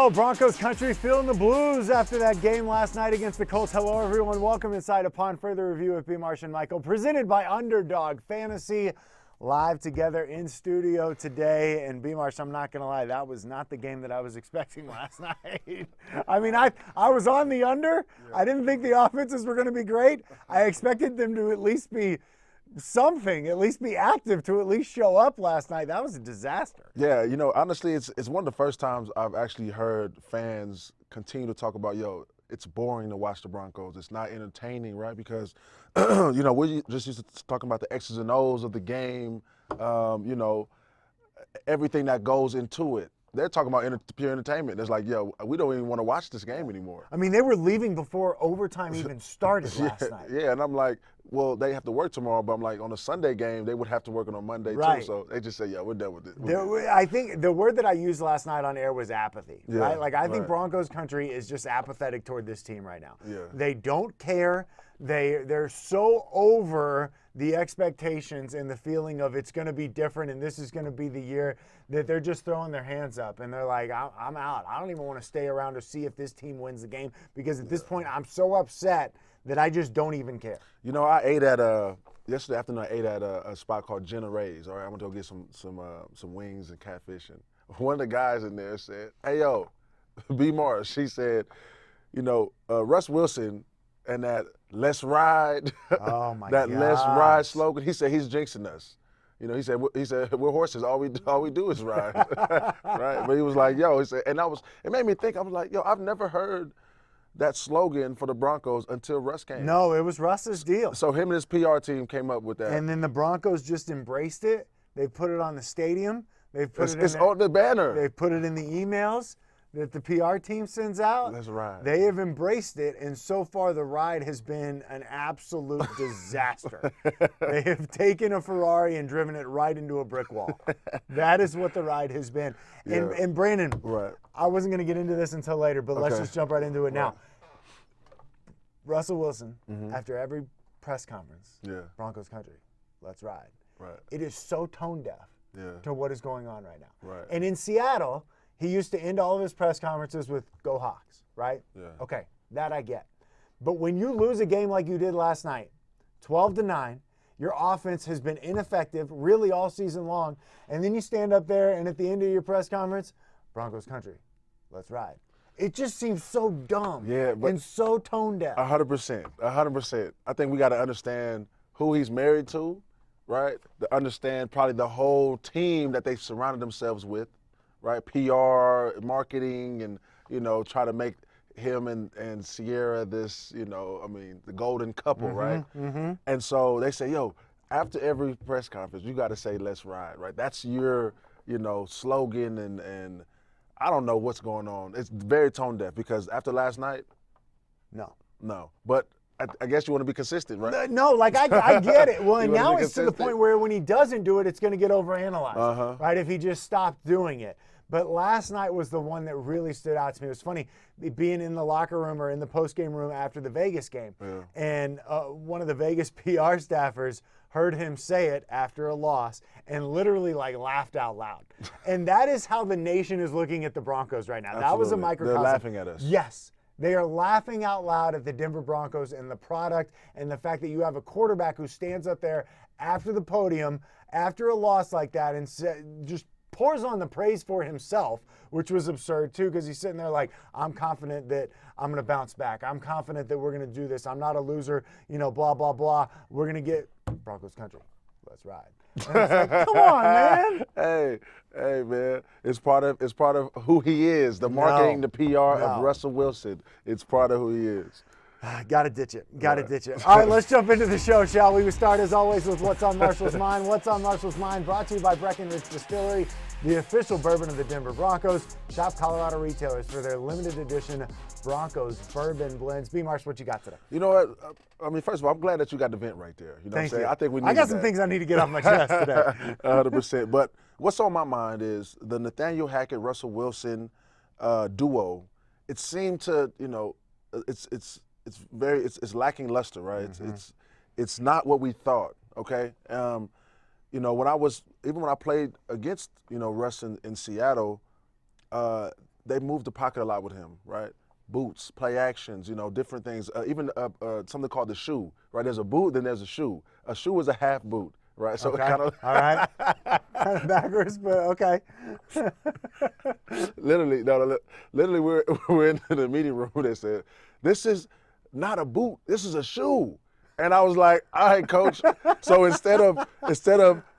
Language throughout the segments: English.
Oh, Broncos country feeling the blues after that game last night against the Colts. Hello, everyone. Welcome inside Upon Further Review with B. Marsh and Michael, presented by Underdog Fantasy. Live together in studio today. And B. Marsh, I'm not going to lie, that was not the game that I was expecting last night. I mean, I was on the under. Yeah. I didn't think the offenses were going to be great. I expected them to at least be something, at least be active, to at least show up last night. That was a disaster. Yeah, you know, honestly, it's one of the first times I've actually heard fans continue to talk about, it's boring to watch the Broncos. It's not entertaining, right? Because, we're just used to talking about the X's and O's of the game, everything that goes into it. They're talking about pure entertainment. It's like, we don't even want to watch this game anymore. I mean, they were leaving before overtime even started last night. Yeah, and I'm like, well, they have to work tomorrow, but I'm like, on a Sunday game, they would have to work on Monday too. So they just say, we're done with it. I think the word that I used last night on air was apathy, right? Like, I think Broncos country is just apathetic toward this team right now. Yeah. They don't care. They're so over the expectations and the feeling of it's going to be different and this is going to be the year that they're just throwing their hands up and they're like, I'm out. I don't even want to stay around to see if this team wins the game because at this point I'm so upset that I just don't even care. You know, I ate at yesterday afternoon. I ate at a spot called Jenna Ray's. All right, I went to go get some wings and catfish. And one of the guys in there said, "Hey, yo, B. Morris." She said, Russ Wilson and that "Let's Ride," oh my that "Let's Ride" slogan. He said he's jinxing us. He said we're horses. All we do is ride, right? But he was like, he said, and it made me think. I was like, I've never heard that slogan for the Broncos until Russ came. No, it was Russ's deal. So him and his PR team came up with that. And then the Broncos just embraced it. They put it on the stadium. It's on the banner. They put it in the emails that the PR team sends out. That's right. They have embraced it, and so far the ride has been an absolute disaster. They have taken a Ferrari and driven it right into a brick wall. That is what the ride has been. And Brandon, I wasn't going to get into this until later, but let's just jump right into it now. Russell Wilson, after every press conference, Broncos country, let's ride. Right. It is so tone deaf to what is going on right now. Right. And in Seattle, he used to end all of his press conferences with "Go Hawks," right? Yeah. Okay, that I get. But when you lose a game like you did last night, 12-9, your offense has been ineffective really all season long, and then you stand up there and at the end of your press conference, Broncos country, let's ride. It just seems so dumb and so tone deaf. 100%. I think we got to understand who he's married to, right? To understand probably the whole team that they've surrounded themselves with. Right, PR, marketing, and try to make him and Sierra this, the golden couple, right? Mm-hmm. And so they say, after every press conference, you got to say "Let's ride," right? That's your, slogan, and I don't know what's going on. It's very tone deaf because after last night, no, but. I guess you want to be consistent, right? No, I get it. Well, and now it's to the point where when he doesn't do it, it's going to get overanalyzed, right? If he just stopped doing it. But last night was the one that really stood out to me. It was funny being in the locker room or in the postgame room after the Vegas game. Yeah. And one of the Vegas PR staffers heard him say it after a loss and literally laughed out loud. And that is how the nation is looking at the Broncos right now. Absolutely. That was a microcosm. They're laughing at us. Yes. They are laughing out loud at the Denver Broncos and the product and the fact that you have a quarterback who stands up there after the podium, after a loss like that, and just pours on the praise for himself, which was absurd too because he's sitting there like, I'm confident that I'm going to bounce back. I'm confident that we're going to do this. I'm not a loser, blah, blah, blah. We're going to get Broncos country. Let's ride. And it's like, come on, man. Hey, man. It's part of who he is. The marketing, the PR of Russell Wilson. It's part of who he is. Gotta ditch it. Ditch it. All right, let's jump into the show, shall we? We start, as always, with What's on Marshall's Mind. What's on Marshall's Mind brought to you by Breckenridge Distillery, the official bourbon of the Denver Broncos. Shop Colorado retailers for their limited edition Broncos bourbon blends. B. Marsh, what you got today? You know what? I mean, first of all, I'm glad that you got the vent right there. You know what I'm saying? I think we need I got some things I need to get off my chest today. 100%. But what's on my mind is the Nathaniel Hackett, Russell Wilson duo. It seemed to, it's lacking luster, right? Mm-hmm. It's not what we thought. Okay, when I played against Russ in Seattle, they moved the pocket a lot with him, right? Boots, play actions, different things. Even something called the shoe, right? There's a boot, then there's a shoe. A shoe is a half boot, right? So Okay. it kind of all right, kind of backwards, but okay. literally, no, literally, we're in the meeting room. They said, "This is not a boot. This is a shoe." And I was like, "All right, coach." So instead of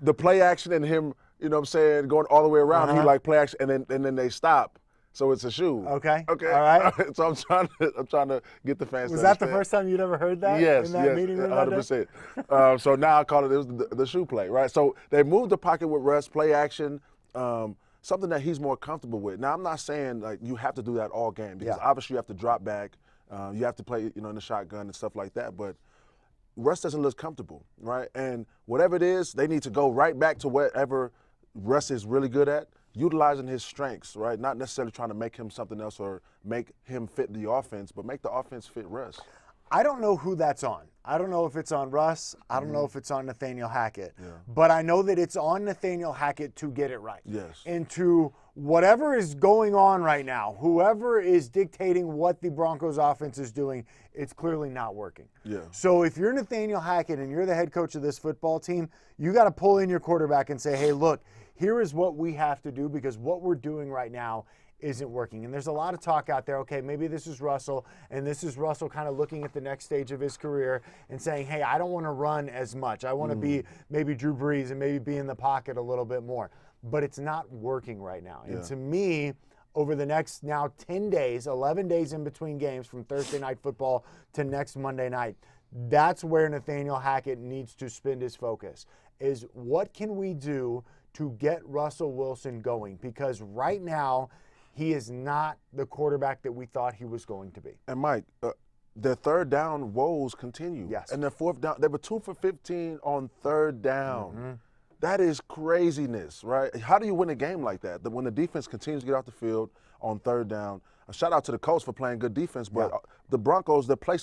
the play action and him, going all the way around, he like play action, and then they stop. So it's a shoe. Okay. Okay. All right. So I'm trying to get the fans. Was to that the understand. first time you'd ever heard that? Yes. In that meeting room? 100%. So now I call it the shoe play, right? So they moved the pocket with Russ, play action, something that he's more comfortable with. Now I'm not saying like you have to do that all game because obviously you have to drop back, you have to play in the shotgun and stuff like that, but. Russ doesn't look comfortable, right? And whatever it is, they need to go right back to whatever Russ is really good at, utilizing his strengths, right? Not necessarily trying to make him something else or make him fit the offense, but make the offense fit Russ. I don't know who that's on. I don't know if it's on Russ. I don't know if it's on Nathaniel Hackett. But I know that it's on Nathaniel Hackett to get it right. Yes. And to whatever is going on right now, whoever is dictating what the Broncos offense is doing, it's clearly not working. Yeah. So if you're Nathaniel Hackett and you're the head coach of this football team, you got to pull in your quarterback and say, hey, look, here is what we have to do because what we're doing right now isn't working. And there's a lot of talk out there, okay, maybe this is Russell, and this is Russell kind of looking at the next stage of his career and saying, hey, I don't want to run as much. I want to be maybe Drew Brees and maybe be in the pocket a little bit more. But it's not working right now. And to me, over the next now 10 days, 11 days in between games from Thursday Night Football to next Monday night, that's where Nathaniel Hackett needs to spend his focus, is what can we do to get Russell Wilson going? Because right now, he is not the quarterback that we thought he was going to be. And Mike, their third down woes continue. Yes. And their fourth down, they were 2 for 15 on third down. That is craziness, right? How do you win a game like that? When the defense continues to get off the field on third down. A shout out to the Colts for playing good defense, but the Broncos, the play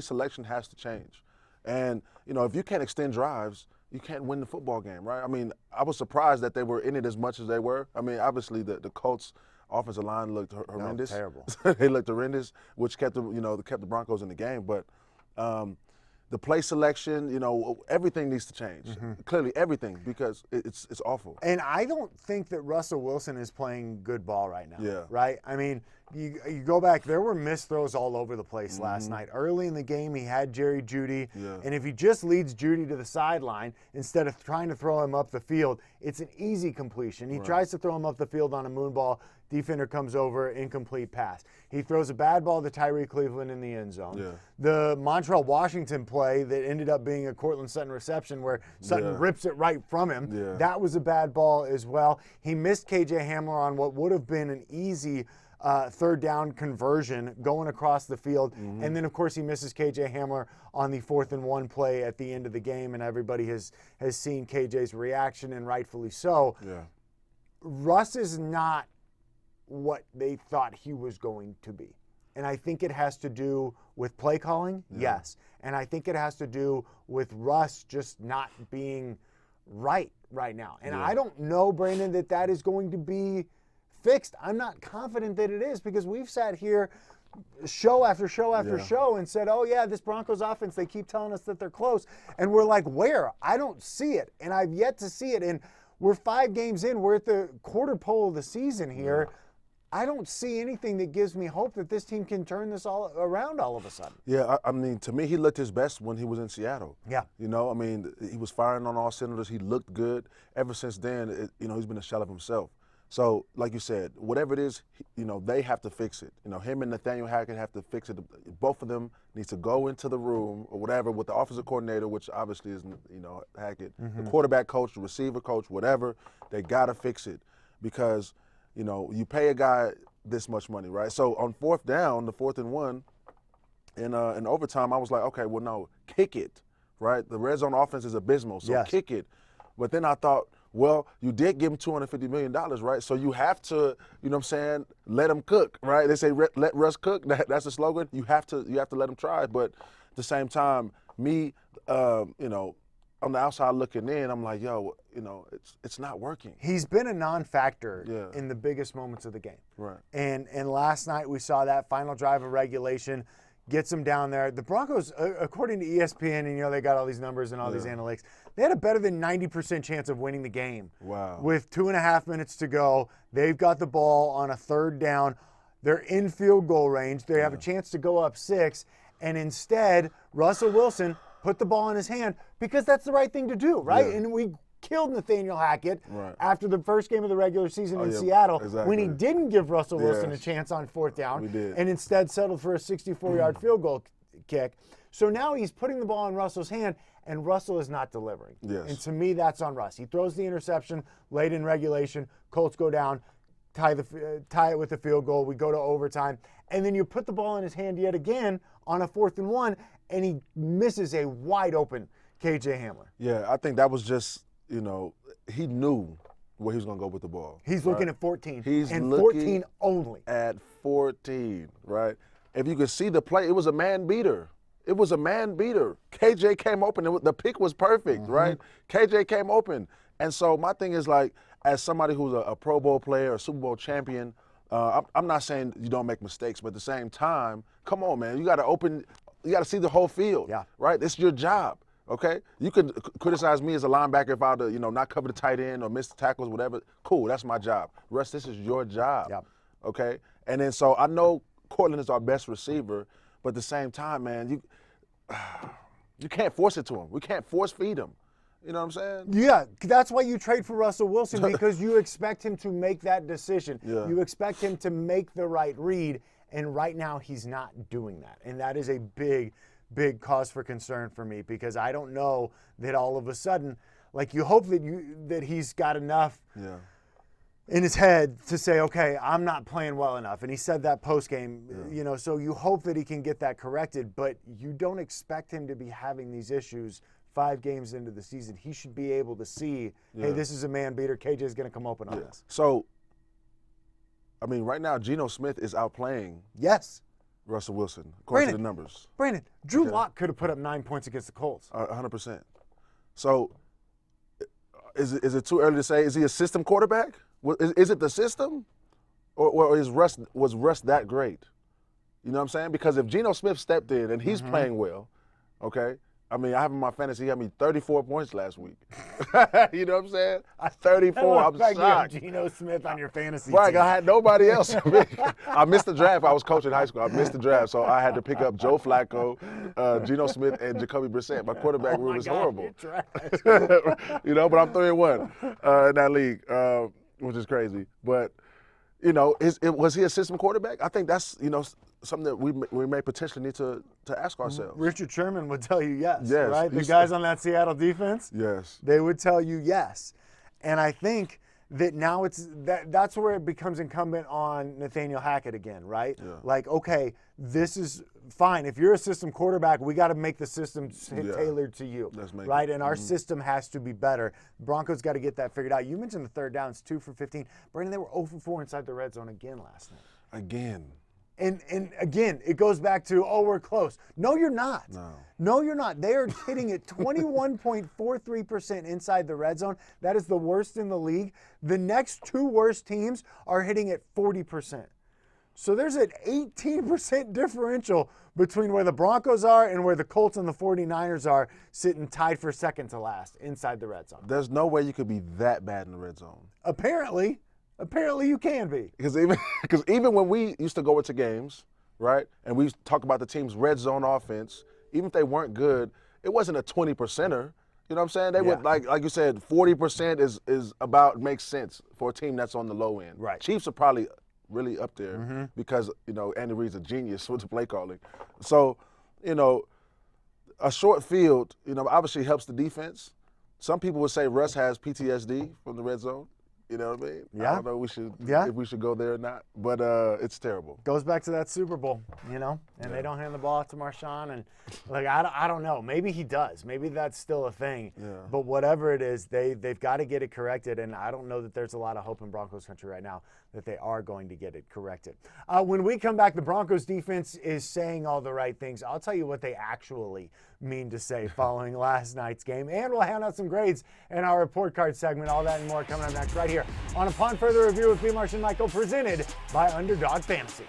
selection has to change. And if you can't extend drives, you can't win the football game, right? I mean, I was surprised that they were in it as much as they were. I mean, obviously the Colts offensive line looked horrendous. No, terrible. They looked horrendous, which kept the Broncos in the game. But the play selection, everything needs to change. Clearly, everything, because it's awful. And I don't think that Russell Wilson is playing good ball right now. Yeah. Right? I mean, you go back, there were missed throws all over the place last night. Early in the game, he had Jerry Jeudy. Yeah. And if he just leads Jeudy to the sideline instead of trying to throw him up the field, it's an easy completion. He tries to throw him up the field on a moon ball. Defender comes over, incomplete pass. He throws a bad ball to Tyree Cleveland in the end zone. Yeah. The Montreal Washington play that ended up being a Cortland Sutton reception where Sutton rips it right from him, that was a bad ball as well. He missed KJ Hamler on what would have been an easy third down conversion going across the field. And then, of course, he misses KJ Hamler on the 4th and 1 play at the end of the game, and everybody has seen KJ's reaction, and rightfully so. Yeah. Russ is not what they thought he was going to be. And I think it has to do with play calling, yes. And I think it has to do with Russ just not being right now. And I don't know, Brandon, that is going to be fixed. I'm not confident that it is because we've sat here show after show after show and said, oh, yeah, this Broncos offense, they keep telling us that they're close. And we're like, where? I don't see it. And I've yet to see it. And we're 5 games in. We're at the quarter pole of the season here. I don't see anything that gives me hope that this team can turn this all around all of a sudden. Yeah, I mean, to me, he looked his best when he was in Seattle. Yeah. I mean, he was firing on all cylinders. He looked good. Ever since then, he's been a shell of himself. So, like you said, whatever it is, they have to fix it. Him and Nathaniel Hackett have to fix it. Both of them need to go into the room or whatever with the offensive coordinator, which obviously is, Hackett, the quarterback coach, the receiver coach, whatever. They got to fix it because, you pay a guy this much money, right? So on 4th down, the 4th and 1, in overtime, I was like, okay, well, no, kick it, right? The red zone offense is abysmal, so kick it. But then I thought, well, you did give him $250 million, right? So you have to, let him cook, right? They say let Russ cook. That's the slogan. You have to let him try. But at the same time, on the outside looking in, I'm like, yo, it's not working. He's been a non-factor in the biggest moments of the game. Right. And last night we saw that final drive of regulation gets them down there. The Broncos, according to ESPN, and they got all these numbers and all these analytics, they had a better than 90% chance of winning the game. Wow. With 2.5 minutes to go, they've got the ball on a third down. They're in field goal range. They have a chance to go up 6, and instead, Russell Wilson put the ball in his hand because that's the right thing to do, right? Yeah. And we killed Nathaniel Hackett Right. after the first game of the regular season in Seattle when he exactly. didn't give Russell Wilson a chance on 4th down We did. and instead settled for a 64-yard field goal kick. So now he's putting the ball in Russell's hand, and Russell is not delivering. Yes. And to me, that's on Russ. He throws the interception late in regulation. Colts go down, tie it with the field goal. We go to overtime. And then you put the ball in his hand yet again on a 4th and 1, and he misses a wide open KJ Hamler. Yeah, I think that was just, he knew where he was going to go with the ball. He's looking at 14. He's and looking 14 only. At 14, right? If you could see the play, it was a man beater. It was a man beater. KJ came open. The pick was perfect, right? KJ came open. And so my thing is, like, as somebody who's a Pro Bowl player, a Super Bowl champion, I'm not saying you don't make mistakes, but at the same time, come on, man. You got to see the whole field, right? It's your job, okay? You could criticize me as a linebacker if I would, not cover the tight end or miss the tackles, whatever. Cool, that's my job. Russ, this is your job, okay? And then so I know Cortland is our best receiver, but at the same time, man, you can't force it to him. We can't force feed him. You know what I'm saying? Yeah, that's why you trade for Russell Wilson, because you expect him to make that decision. Yeah. You expect him to make the right read, and right now he's not doing that. And that is a big, big cause for concern for me, because I don't know that all of a sudden, like, you hope that he's got enough in his head to say, okay, I'm not playing well enough. And he said that post-game, so you hope that he can get that corrected, but you don't expect him to be having these issues 5 games into the season. He should be able to see, hey, this is a man beater. KJ's going to come open on this. So, I mean, right now, Geno Smith is outplaying Russell Wilson, according to the numbers. Brandon, Drew Lock could have put up 9 points against the Colts. 100%. So, is it too early to say, is he a system quarterback? Is it the system? Or was Russ that great? You know what I'm saying? Because if Geno Smith stepped in and he's playing well, okay, I mean, I have in my fantasy, he had me 34 points last week. You know what I'm saying? 34, I'm shocked. You have Geno Smith on your fantasy team. I had nobody else. I missed the draft. I was coaching high school. I missed the draft, so I had to pick up Joe Flacco, Geno Smith, and Jacoby Brissett. My quarterback room is horrible. But I'm 3-1 in that league, which is crazy. But, was he a system quarterback? I think that's, something that we may potentially need to ask ourselves. Richard Sherman would tell you yes, yes, right? The guys on that Seattle defense, yes, they would tell you yes. And I think that now that's where it becomes incumbent on Nathaniel Hackett again, right? Yeah. Like, okay, this is fine. If you're a system quarterback, we got to make the system tailored to you, right? And our system has to be better. Broncos got to get that figured out. You mentioned the third downs, 2 for 15. Brandon, they were 0 for 4 inside the red zone again last night. Again. And again, it goes back to, we're close. No, you're not. No, you're not. They are hitting it 21.43% inside the red zone. That is the worst in the league. The next 2 worst teams are hitting it 40%. So there's an 18% differential between where the Broncos are and where the Colts and the 49ers are, sitting tied for second to last inside the red zone. There's no way you could be that bad in the red zone. Apparently you can be. Because even when we used to go into games, right, and we talk about the team's red zone offense, even if they weren't good, it wasn't a 20%er. You know what I'm saying? They would, like you said, 40% is about makes sense for a team that's on the low end. Right. Chiefs are probably really up there because, Andy Reid's a genius with the play calling. So, a short field, obviously helps the defense. Some people would say Russ has PTSD from the red zone. You know what I mean? Yeah. I don't know if we should go there or not, but it's terrible. Goes back to that Super Bowl, and they don't hand the ball off to Marshawn, and I don't know. Maybe he does. Maybe that's still a thing. Yeah. But whatever it is, they've got to get it corrected, and I don't know that there's a lot of hope in Broncos country right now that they are going to get it corrected. When we come back, the Broncos defense is saying all the right things. I'll tell you what they actually mean to say following last night's game. And we'll hand out some grades in our report card segment. All that and more coming up next right here on Upon Further Review with B. Marsh and Michael, presented by Underdog Fantasy.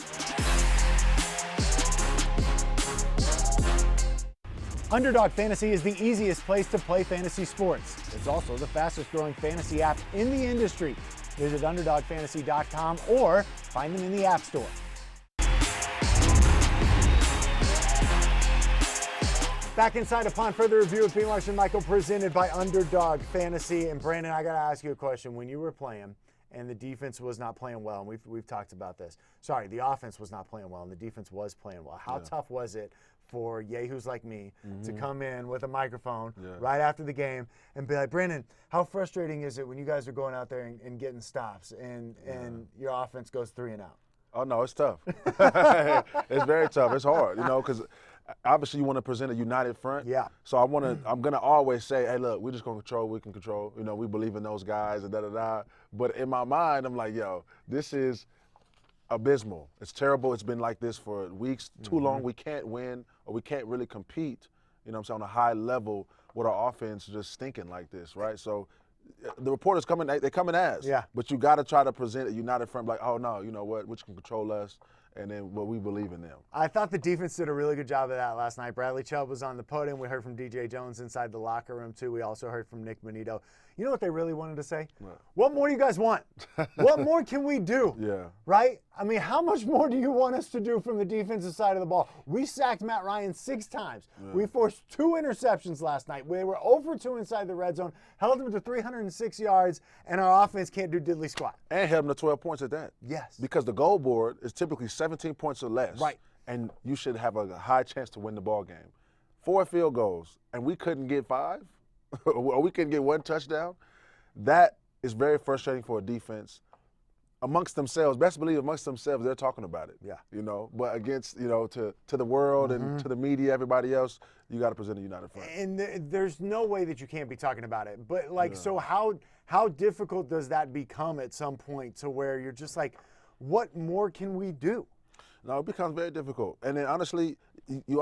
Underdog Fantasy is the easiest place to play fantasy sports. It's also the fastest growing fantasy app in the industry. Visit UnderdogFantasy.com or find them in the App Store. Back inside Upon Further Review with B. Marsh and Michael, presented by Underdog Fantasy. And Brandon, I got to ask you a question. When you were playing and the defense was not playing well, and we've talked about this. Sorry, the offense was not playing well and the defense was playing well. How tough was it for yahoos like me to come in with a microphone right after the game and be like, Brandon, how frustrating is it when you guys are going out there and getting stops and your offense goes 3 and out? Oh, no, it's tough. It's very tough. It's hard, because obviously you want to present a united front. Yeah. So I'm going to always say, hey, look, we're just going to control what we can control. We believe in those guys and da-da-da. But in my mind, I'm like, yo, this is abysmal. It's terrible. It's been like this for weeks, too long. We can't win or we can't really compete, on a high level with our offense just stinking like this, right? So the reporters come in, they come in as. Yeah. But you got to try to present a united front like, oh, no, you know what, which can control us. And then we believe in them. I thought the defense did a really good job of that last night. Bradley Chubb was on the podium. We heard from DJ Jones inside the locker room, too. We also heard from Nick Bonito. You know what they really wanted to say? What more do you guys want? What more can we do? Yeah. Right? I mean, how much more do you want us to do from the defensive side of the ball? We sacked Matt Ryan 6 times. Yeah. We forced 2 interceptions last night. We were 0 for 2 inside the red zone, held them to 306 yards, and our offense can't do diddly squat. And held them to 12 points at that. Yes. Because the goal board is typically 17 points or less. Right. And you should have a high chance to win the ball game. 4 field goals, and we couldn't get 5, or we couldn't get 1 touchdown. That is very frustrating for a defense. Amongst themselves, best believe amongst themselves, they're talking about it. Yeah. But against, to the world and to the media, everybody else, you got to present a united front. And there's no way that you can't be talking about it. But, so how difficult does that become at some point to where you're just like, what more can we do? No, it becomes very difficult. And then, honestly, you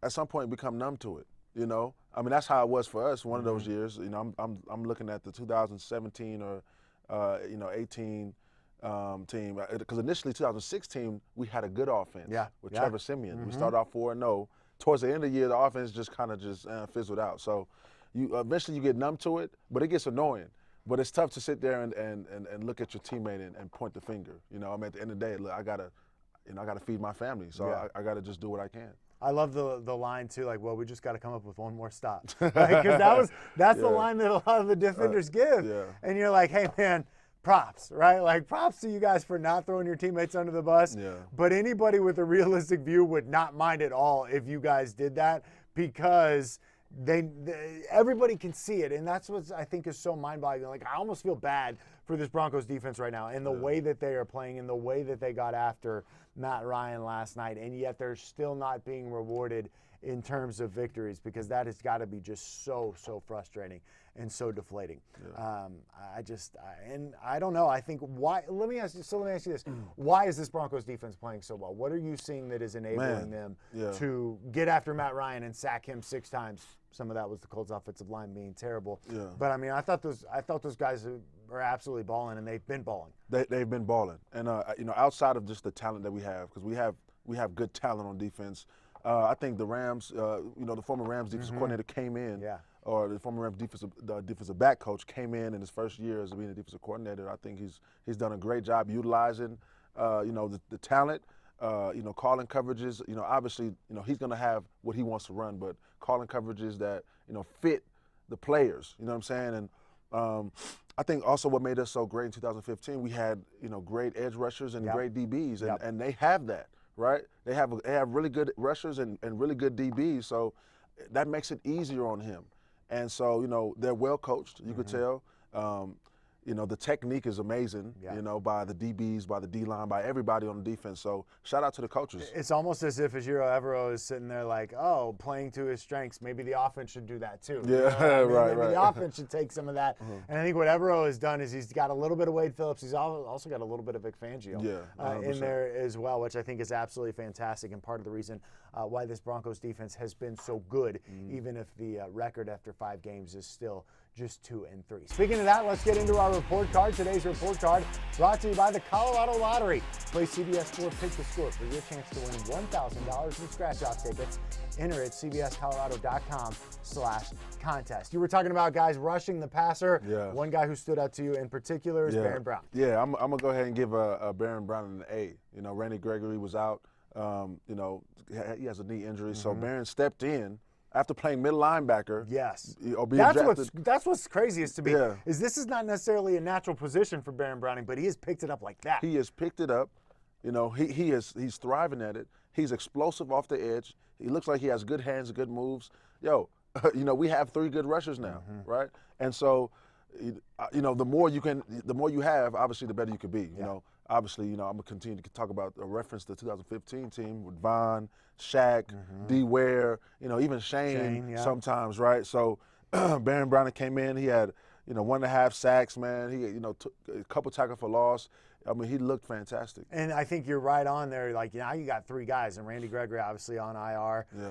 at some point become numb to it, I mean, that's how it was for us one of those years. I'm looking at the 2017 or, 18 team. Because initially, 2016, we had a good offense with Trevor Siemian. We started off 4-0. Towards the end of the year, the offense just kind of fizzled out. So eventually you get numb to it, but it gets annoying. But it's tough to sit there and look at your teammate and point the finger. I mean, at the end of the day, look, I gotta feed my family. So I gotta just do what I can. I love the line, too, like, well, we just got to come up with 1 more stop. Because that's the line that a lot of the defenders give. Yeah. And you're like, hey, man, props, right? Like, props to you guys for not throwing your teammates under the bus. Yeah. But anybody with a realistic view would not mind at all if you guys did that, because everybody can see it. And that's what I think is so mind-boggling. Like, I almost feel bad for this Broncos defense right now and the way that they are playing and the way that they got after Matt Ryan last night, and yet they're still not being rewarded in terms of victories, because that has got to be just so frustrating and so deflating. Yeah. I don't know. I think why. Let me ask you this: why is this Broncos defense playing so well? What are you seeing that is enabling them to get after Matt Ryan and sack him 6 times? Some of that was the Colts' offensive line being terrible. Yeah. But I mean, I thought those guys are absolutely balling, and they've been balling. They've been balling, and outside of just the talent that we have, because we have good talent on defense. I think the Rams, the former Rams defensive coordinator came in, or the former Rams defensive back coach came in his first year as being a defensive coordinator. I think he's done a great job utilizing, the talent. Calling coverages. Obviously, he's going to have what he wants to run, but calling coverages that fit the players. You know what I'm saying? And I think also what made us so great in 2015, we had great edge rushers and great DBs, and they have that. Right? They have really good rushers and really good DBs, so that makes it easier on him. And so, they're well coached, you could tell. the technique is amazing, by the DBs, by the D-line, by everybody on the defense. So shout out to the coaches. It's almost as if Ejiro Evero is sitting there like, oh, playing to his strengths. Maybe the offense should do that too. Yeah, right. Maybe the offense should take some of that. And I think what Evero has done is he's got a little bit of Wade Phillips. He's also got a little bit of Vic Fangio in there as well, which I think is absolutely fantastic and part of the reason why this Broncos defense has been so good, even if the record after 5 games is still just 2-3. Speaking of that, let's get into our report card. Today's report card brought to you by the Colorado Lottery. Play CBS Sport Pick the Score for your chance to win $1,000 in scratch-off tickets. Enter at cbscolorado.com/contest. You were talking about guys rushing the passer. Yeah. One guy who stood out to you in particular is Baron Brown. Yeah, I'm going to go ahead and give a Baron Brown an A. Randy Gregory was out. He has a knee injury, so Baron stepped in after playing middle linebacker. Yes. That's what's craziest to me is this is not necessarily a natural position for Baron Browning, but he has picked it up like that. He has picked it up. He's thriving at it. He's explosive off the edge. He looks like he has good hands and good moves. We have 3 good rushers now, right? And so, the more you have, obviously, the better you could be. Obviously, I'm going to continue to talk about a reference to the 2015 team with Von, Shaq, D. Ware, even Shane sometimes, right? So Baron Browning came in. He had, 1.5 sacks, man. He, took a couple tackles for loss. I mean, he looked fantastic. And I think you're right on there. Like, now you got 3 guys, and Randy Gregory obviously on IR. Yeah.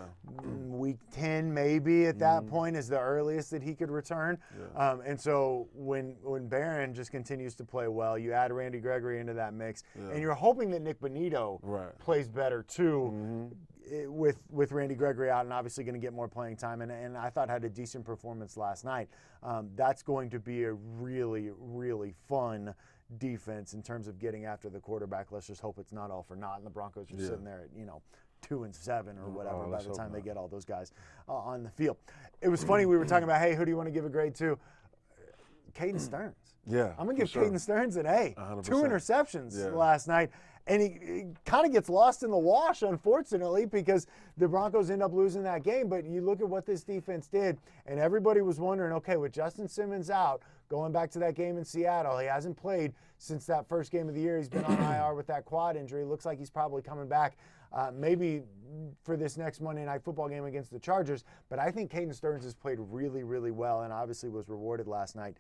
Week 10 maybe at that point is the earliest that he could return. Yeah. And so when Barron just continues to play well, you add Randy Gregory into that mix, and you're hoping that Nick Bonito plays better too. With Randy Gregory out and obviously going to get more playing time, and I thought had a decent performance last night. That's going to be a really, really fun defense in terms of getting after the quarterback. Let's just hope it's not all for naught, and the Broncos are sitting there at 2-7 or whatever by the time they get all those guys on the field. It was funny, we were talking about, hey, who do you want to give a grade to? Caden Stearns. Yeah, I'm going to give Caden Stearns an A. 100%. 2 interceptions last night. And he kind of gets lost in the wash, unfortunately, because the Broncos end up losing that game. But you look at what this defense did, and everybody was wondering, okay, with Justin Simmons out, going back to that game in Seattle, he hasn't played since that first game of the year. He's been on IR with that quad injury. Looks like he's probably coming back maybe for this next Monday Night Football game against the Chargers. But I think Caden Stearns has played really, really well and obviously was rewarded last night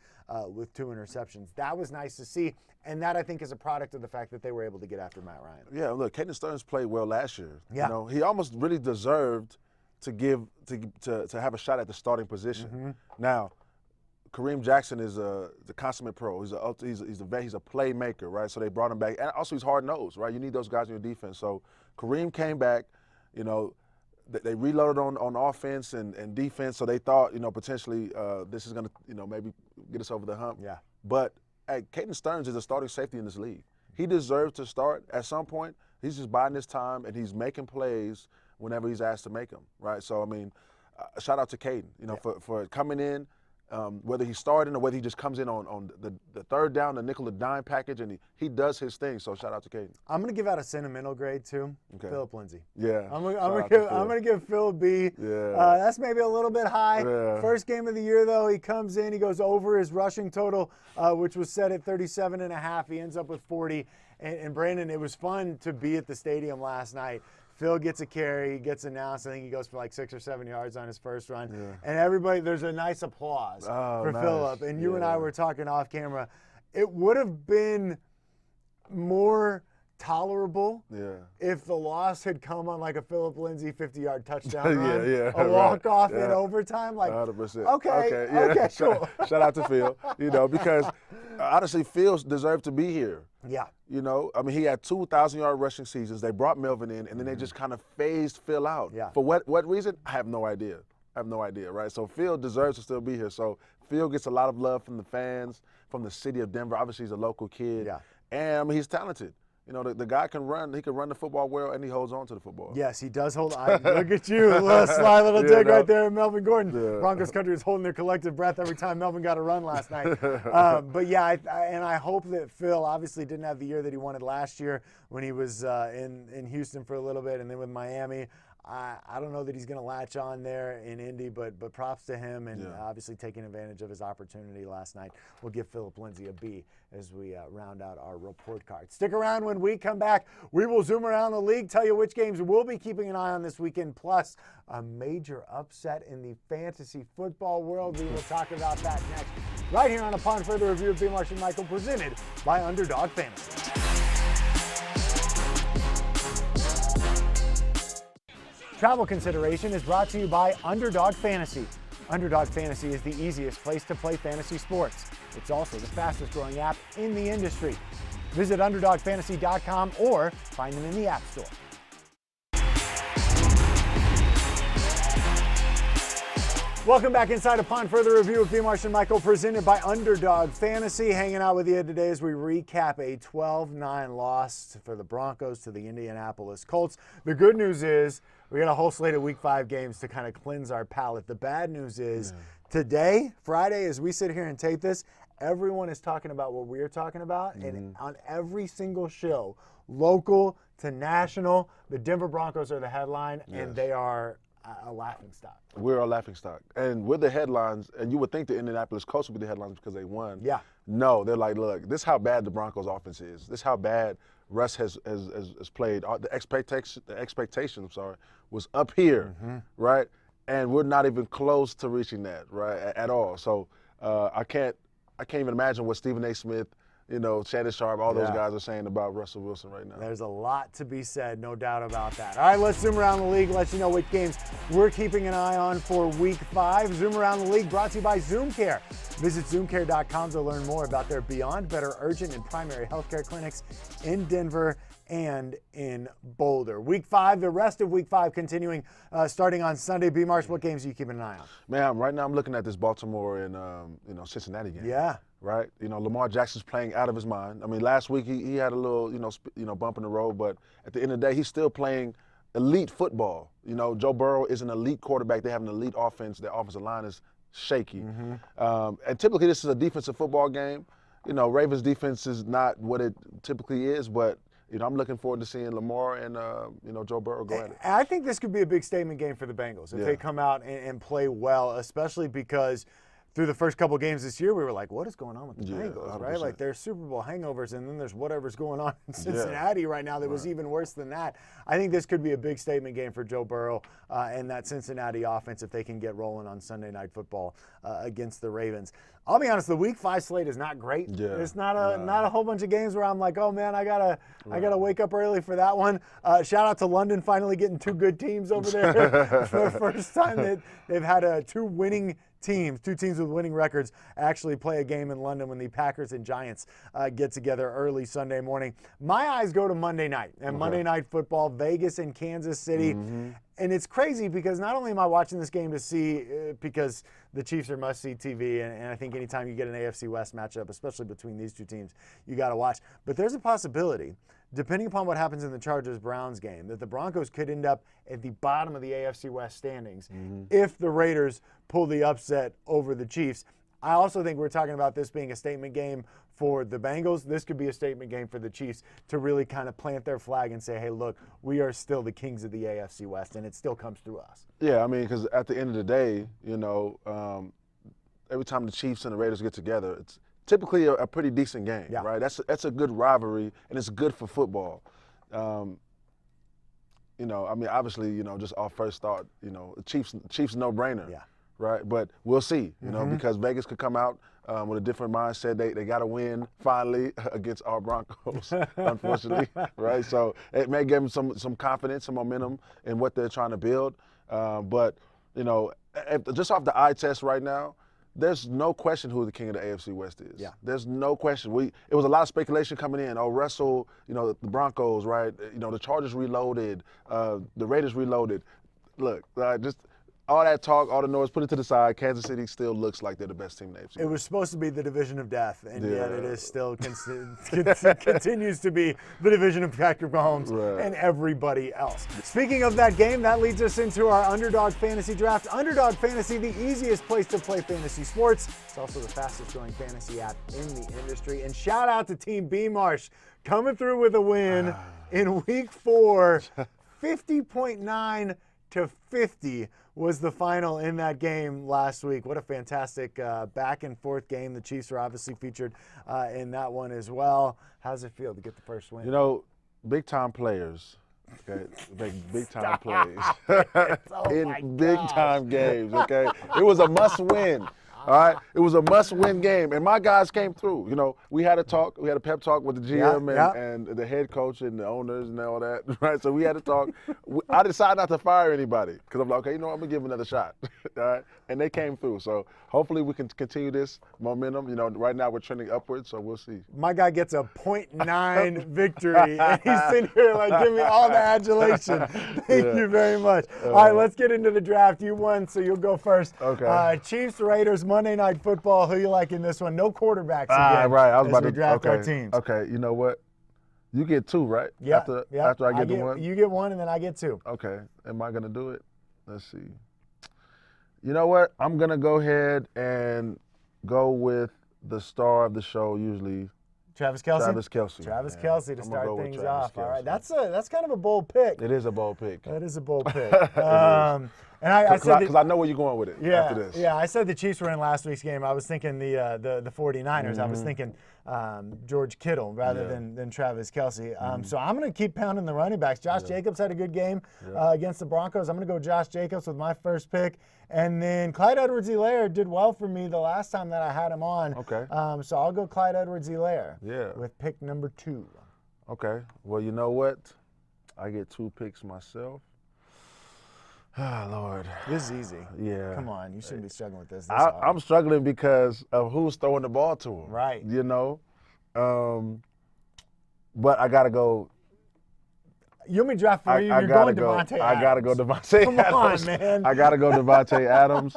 with 2 interceptions. That was nice to see, and that I think is a product of the fact that they were able to get after Matt Ryan. Yeah, look, Caden Stearns played well last year. Yeah. He almost really deserved to have a shot at the starting position. Now, Kareem Jackson is the consummate pro. He's a vet. He's a playmaker, right? So they brought him back, and also he's hard nosed, right? You need those guys in your defense. So Kareem came back. They reloaded on offense and defense. So they thought, potentially this is going to, maybe get us over the hump. Yeah. But Caden Stearns is a starting safety in this league. He deserves to start at some point. He's just biding his time, and he's making plays whenever he's asked to make them, right? So I mean, shout out to Caden, for coming in. Whether he's starting or whether he just comes in on the third down, the nickel and dime package, and he does his thing. So shout out to Caden. I'm going to give out a sentimental grade too. Okay. Philip Lindsay. Yeah. I'm going to give Phil a B. Yeah. That's maybe a little bit high. Yeah. First game of the year though, he comes in, he goes over his rushing total, which was set at 37.5. He ends up with 40. And Brandon, it was fun to be at the stadium last night. Phil gets a carry, gets announced. I think he goes for like 6 or 7 yards on his first run. Yeah. And everybody, there's a nice applause for nice. Philip. And you and I were talking off camera. It would have been more tolerable if the loss had come on like a Philip Lindsay 50-yard touchdown run, a walk-off in overtime. Like, 100%. Okay, cool. Shout out to Phil, because honestly, Phil deserved to be here. Yeah. I mean, he had 2,000-yard rushing seasons. They brought Melvin in, and then they just kind of phased Phil out. Yeah. For what reason? I have no idea. Right? So Phil deserves to still be here. So Phil gets a lot of love from the fans, from the city of Denver. Obviously, he's a local kid. Yeah. And I mean, he's talented. The guy can run. He can run the football well, and he holds on to the football. Yes, he does hold on. Look at you, a little sly little dig right there, Melvin Gordon. Yeah. Broncos country is holding their collective breath every time Melvin got a run last night. But yeah, I hope that Phil obviously didn't have the year that he wanted last year when he was in Houston for a little bit and then with Miami. I don't know that he's going to latch on there in Indy, but props to him, and obviously taking advantage of his opportunity last night. We'll give Philip Lindsay a B as we round out our report card. Stick around. When we come back, we will zoom around the league, tell you which games we'll be keeping an eye on this weekend, plus a major upset in the fantasy football world. We will talk about that next, right here on Upon Further Review of B. Marsh and Michael, presented by Underdog Fantasy. Travel consideration is brought to you by Underdog Fantasy. Underdog Fantasy is the easiest place to play fantasy sports. It's also the fastest growing app in the industry. Visit UnderdogFantasy.com or find them in the App Store. Welcome back inside Upon Further Review of B. Marsh and Michael, presented by Underdog Fantasy. Hanging out with you today as we recap a 12-9 loss for the Broncos to the Indianapolis Colts. The good news is we got a whole slate of Week 5 games to kind of cleanse our palate. The bad news is today, Friday, as we sit here and tape this, everyone is talking about what we're talking about. And on every single show, local to national, the Denver Broncos are the headline, and they are a laughingstock. We're a laughingstock. And with the headlines, and you would think the Indianapolis Colts would be the headlines because they won. Yeah. No, they're like, look, this is how bad the Broncos offense is. This is how bad Russ has played. The expectation, was up here, right? And we're not even close to reaching that, right, at all. So I can't even imagine what Stephen A. Smith, Shannon Sharp, all those guys are saying about Russell Wilson right now. There's a lot to be said, no doubt about that. All right, let's zoom around the league, let you know which games we're keeping an eye on for Week 5. Zoom around the league brought to you by ZoomCare. Visit ZoomCare.com to learn more about their Beyond Better urgent and primary healthcare clinics in Denver and in Boulder. Week 5, the rest of Week 5 continuing starting on Sunday. B. Marsh, what games are you keeping an eye on? Man, right now I'm looking at this Baltimore and Cincinnati game. Yeah. Right, Lamar Jackson's playing out of his mind. I mean, last week he had a little, bump in the road, but at the end of the day, he's still playing elite football. Joe Burrow is an elite quarterback. They have an elite offense. Their offensive line is shaky, and typically this is a defensive football game. Ravens defense is not what it typically is, but I'm looking forward to seeing Lamar and Joe Burrow go at it. I think this could be a big statement game for the Bengals if they come out and play well, especially because through the first couple games this year, we were like, what is going on with the Bengals, 100%. right? Like, there's Super Bowl hangovers, and then there's whatever's going on in Cincinnati right now that was even worse than that. I think this could be a big statement game for Joe Burrow and that Cincinnati offense if they can get rolling on Sunday Night Football against the Ravens. I'll be honest, the Week 5 slate is not great. Yeah. It's not a whole bunch of games where I'm like, oh man, I gotta wake up early for that one. Shout out to London finally getting two good teams over there for the first time that they've had two teams with winning records actually play a game in London when the Packers and Giants get together early Sunday morning. My eyes go to Monday night and Monday Night Football, Vegas and Kansas City. And it's crazy because not only am I watching this game to see because the Chiefs are must-see TV, and I think anytime you get an AFC West matchup, especially between these two teams, you got to watch. But there's a possibility, depending upon what happens in the Chargers-Browns game, that the Broncos could end up at the bottom of the AFC West standings if the Raiders pull the upset over the Chiefs. I also think we're talking about this being a statement game for the Bengals. This could be a statement game for the Chiefs to really kind of plant their flag and say, hey, look, we are still the kings of the AFC West, and it still comes through us. Yeah, I mean, because at the end of the day, every time the Chiefs and the Raiders get together, it's typically a pretty decent game, right? That's a good rivalry, and it's good for football. I mean, obviously, just our first thought, the Chiefs no-brainer. Yeah. Right, but we'll see, because Vegas could come out with a different mindset. They got to win finally against our Broncos, unfortunately, right? So it may give them some confidence, some momentum in what they're trying to build. But just off the eye test right now, there's no question who the king of the AFC West is. Yeah. There's no question. It was a lot of speculation coming in. Oh, Russell, the Broncos, right? The Chargers reloaded, the Raiders reloaded. Look, just all that talk, all the noise, put it to the side. Kansas City still looks like they're the best team in the AFC. It was supposed to be the division of death, and yet it is still continues to be the division of Patrick Mahomes and everybody else. Speaking of that game, that leads us into our Underdog Fantasy Draft. Underdog Fantasy, the easiest place to play fantasy sports. It's also the fastest growing fantasy app in the industry. And shout out to Team B. Marsh coming through with a win in Week 4, 50.9 50 was the final in that game last week. What a fantastic back and forth game. The Chiefs were obviously featured in that one as well. How's it feel to get the first win? You know, big time players. Okay, big time plays in big time games. Okay, it was a must win. All right, it was a must-win game, and my guys came through. You know, we had a talk, we had a pep talk with the GM and the head coach and the owners and all that, right? So we had to talk. I decided not to fire anybody because I'm like, okay, you know what, I'm gonna give them another shot, all right? And they came through. So hopefully we can continue this momentum. You know, right now we're trending upwards, so we'll see. My guy gets a .9 victory, and he's sitting here like, give me all the adulation. Thank you very much. All right, let's get into the draft. You won, so you'll go first. Okay. Chiefs, Raiders, Monday Night Football. Who you like in this one? No quarterbacks again. Right. I was about to draft our teams. Okay. You know what? You get two, right? Yeah. After I get the one. You get one, and then I get two. Okay. Am I gonna do it? Let's see. You know what? I'm gonna go ahead and go with the star of the show. Usually, Travis Kelce. Travis Kelce to start things off. Kelce. All right. That's kind of a bold pick. It is a bold pick. That is a bold pick. And I said because I know where you're going with it after this. Yeah, I said the Chiefs were in last week's game. I was thinking the 49ers. I was thinking George Kittle rather than Travis Kelce. So I'm going to keep pounding the running backs. Josh Jacobs had a good game against the Broncos. I'm going to go Josh Jacobs with my first pick. And then Clyde Edwards-Helaire did well for me the last time that I had him on. Okay. So I'll go Clyde Edwards-Helaire with pick number 2. Okay. Well, you know what? I get 2 picks myself. Ah, Lord. This is easy. Yeah. Come on, you shouldn't be struggling with this. I'm struggling because of who's throwing the ball to him. Right. You know? But I got to go. You want me to draft for you? You're going Devontae Adams. I got to go Devontae Adams. Come on, man. I got to go Devontae Adams.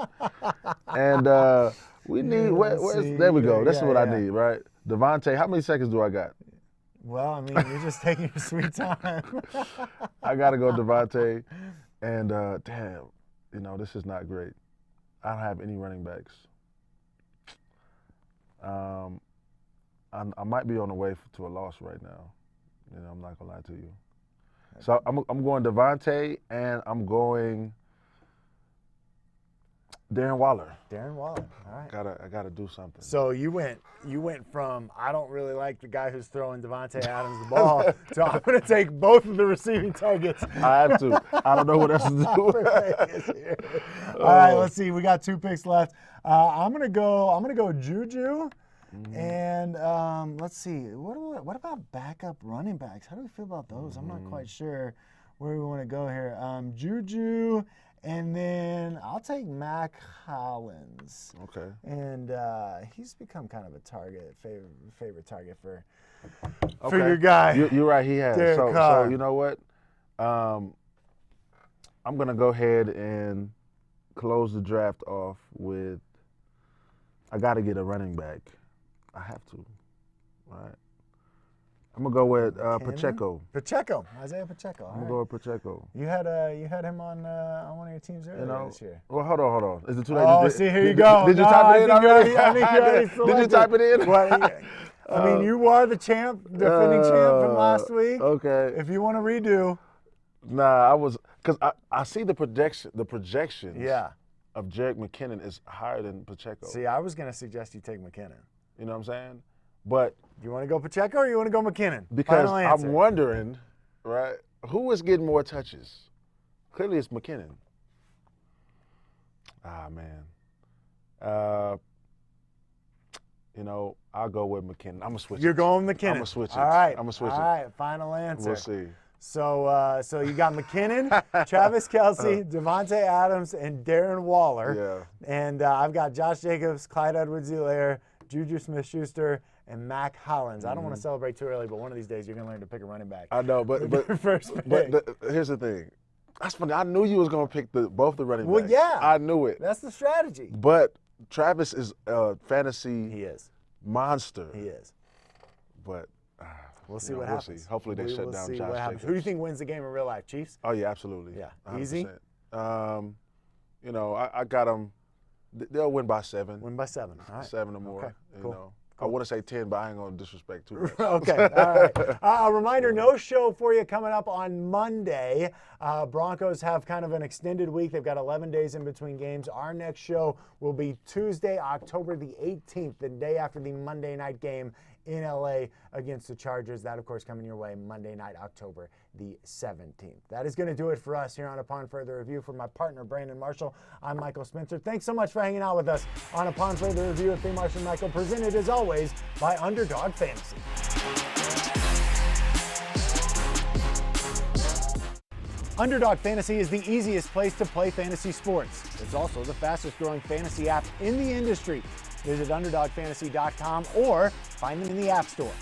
And we need, there we go. That's what I need, right? Devontae, how many seconds do I got? Well, I mean, you're just taking your sweet time. I got to go Devontae. And, damn, you know, this is not great. I don't have any running backs. I might be on the way to a loss right now. You know, I'm not going to lie to you. So I'm going Devontae, and I'm going Darren Waller. Darren Waller, all right. I gotta do something. So you went from I don't really like the guy who's throwing Devontae Adams the ball to I'm going to take both of the receiving targets. I have to. I don't know what else to do. All right, let's see. We got 2 picks left. I'm gonna go Juju. And let's see. What about backup running backs? How do we feel about those? I'm not quite sure where we want to go here. Juju, and then I'll take Mac Hollins. Okay. And he's become kind of a favorite target for your guy. You're right. He has. So you know what? I'm gonna go ahead and close the draft off with. I got to get a running back. I have to, all right? I'm gonna go with Pacheco. Isaiah Pacheco. I'm gonna go with Pacheco. You had him on one of your teams earlier this year. Well, hold on. Is it too late? Oh, see, here you go. Did you type it in already? I think you already selected. Did you type it in? Well, I mean, you are the defending champ from last week. Okay. If you want to redo. Nah, because I see the projections. Yeah. Of Jerick McKinnon is higher than Pacheco. See, I was gonna suggest you take McKinnon. You know what I'm saying? But you want to go Pacheco or you want to go McKinnon? Because I'm wondering, right, who is getting more touches? Clearly it's McKinnon. Ah, man. You know, I'll go with McKinnon. I'm going to switch it. You're going McKinnon. I'm going to switch it. All right. I'm going to switch it. All right, final answer. We'll see. So you got McKinnon, Travis Kelce, Devontae Adams, and Darren Waller. Yeah. And I've got Josh Jacobs, Clyde Edwards-Helaire, Juju Smith-Schuster, and Mac Hollins. I don't want to celebrate too early, but one of these days you're going to learn to pick a running back. I know, but here's the thing. That's funny. I knew you was going to pick both the running backs. Well, yeah. I knew it. That's the strategy. But Travis is a fantasy He is. monster. He is. But we'll see what happens. See. Hopefully they shut down Josh Jacobs. Who do you think wins the game in real life, Chiefs? Oh, yeah, absolutely. Yeah. 100%. Easy? You know, I got them. They'll win by 7. Win by 7. All right. 7 or more. Okay. You Cool. know. I want to say 10, but I ain't going to disrespect too much. Okay, all right. A reminder, no show for you coming up on Monday. Broncos have kind of an extended week. They've got 11 days in between games. Our next show will be Tuesday, October the 18th, the day after the Monday night game in LA against the Chargers. That, of course, coming your way Monday night, October the 17th. That is going to do it for us here on Upon Further Review. For my partner, Brandon Marshall, I'm Michael Spencer. Thanks so much for hanging out with us on Upon Further Review with B. Marshall and Michael, presented as always by Underdog Fantasy. Underdog Fantasy is the easiest place to play fantasy sports. It's also the fastest growing fantasy app in the industry. Visit UnderdogFantasy.com or find them in the App Store.